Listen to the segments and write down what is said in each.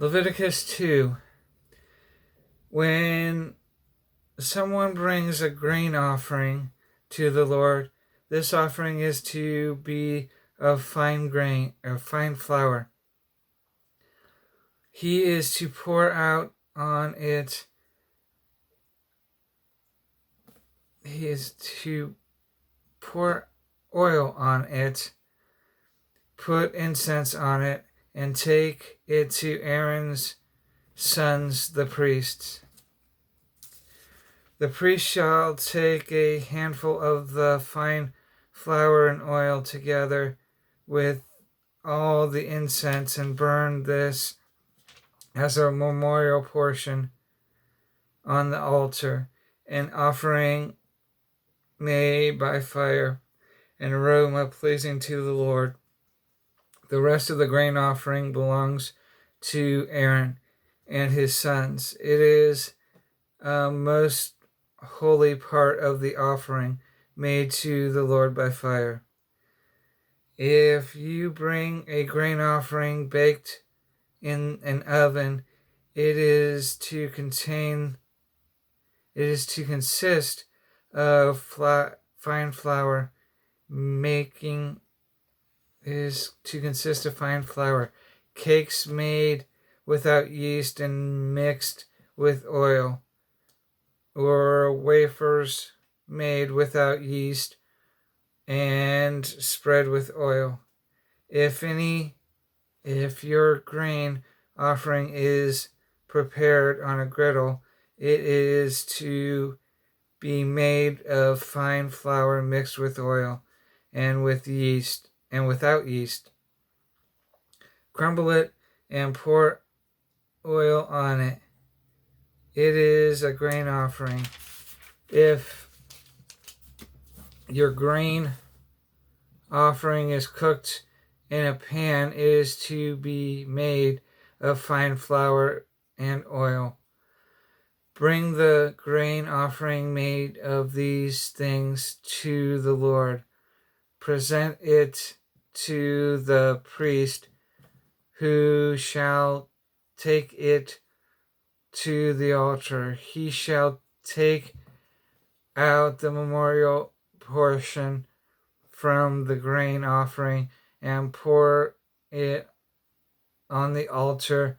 Leviticus 2. When someone brings a grain offering to the Lord, this offering is to be of fine grain, of fine flour. He is to pour out on it. He is to pour oil on it, put incense on it, and take it to Aaron's sons, the priests. The priest shall take a handful of the fine flour and oil together with all the incense and burn this as a memorial portion on the altar, an offering made by fire, an aroma pleasing to the Lord. The rest of the grain offering belongs to Aaron and his sons. It is a most holy part of the offering made to the Lord by fire. If you bring a grain offering baked in an oven, it is to consist of fine flour, cakes made without yeast and mixed with oil, or wafers made without yeast and spread with oil. If your grain offering is prepared on a griddle, it is to be made of fine flour mixed with oil and with yeast and without yeast. Crumble it and pour oil on it. It is a grain offering. If your grain offering is cooked in a pan, it is to be made of fine flour and oil. Bring the grain offering made of these things to the Lord. Present it to the priest, who shall take it to the altar. He shall take out the memorial portion from the grain offering and pour it on the altar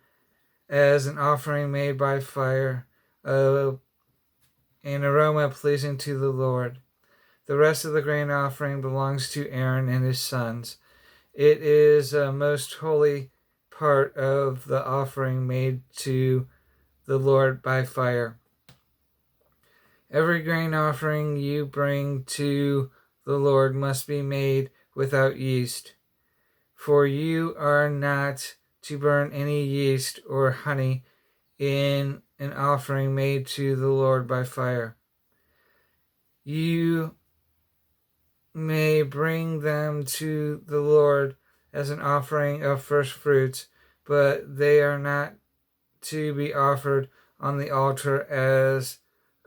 as an offering made by fire, an aroma pleasing to the Lord. The rest of the grain offering belongs to Aaron and his sons. It is a most holy part of the offering made to the Lord by fire. Every grain offering you bring to the Lord must be made without yeast, for you are not to burn any yeast or honey in an offering made to the Lord by fire. You may bring them to the Lord as an offering of first fruits, but they are not to be offered on the altar as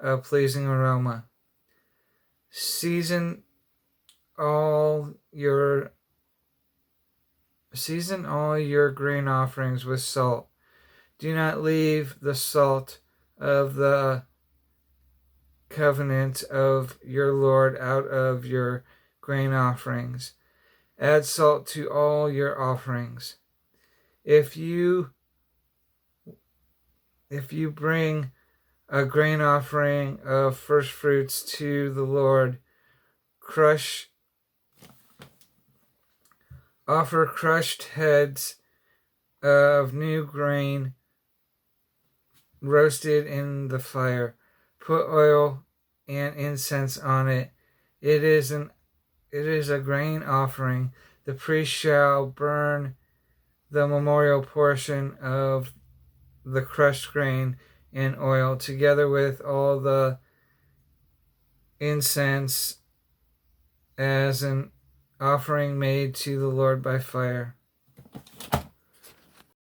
a pleasing aroma. Season all your grain offerings with salt. Do not leave the salt of the covenant of your Lord out of your grain offerings. Add salt to all your offerings. If you bring a grain offering of first fruits to the Lord, offer crushed heads of new grain roasted in the fire. Put oil and incense on it. It is a grain offering. The priest shall burn the memorial portion of the crushed grain and oil, together with all the incense, as an offering made to the Lord by fire.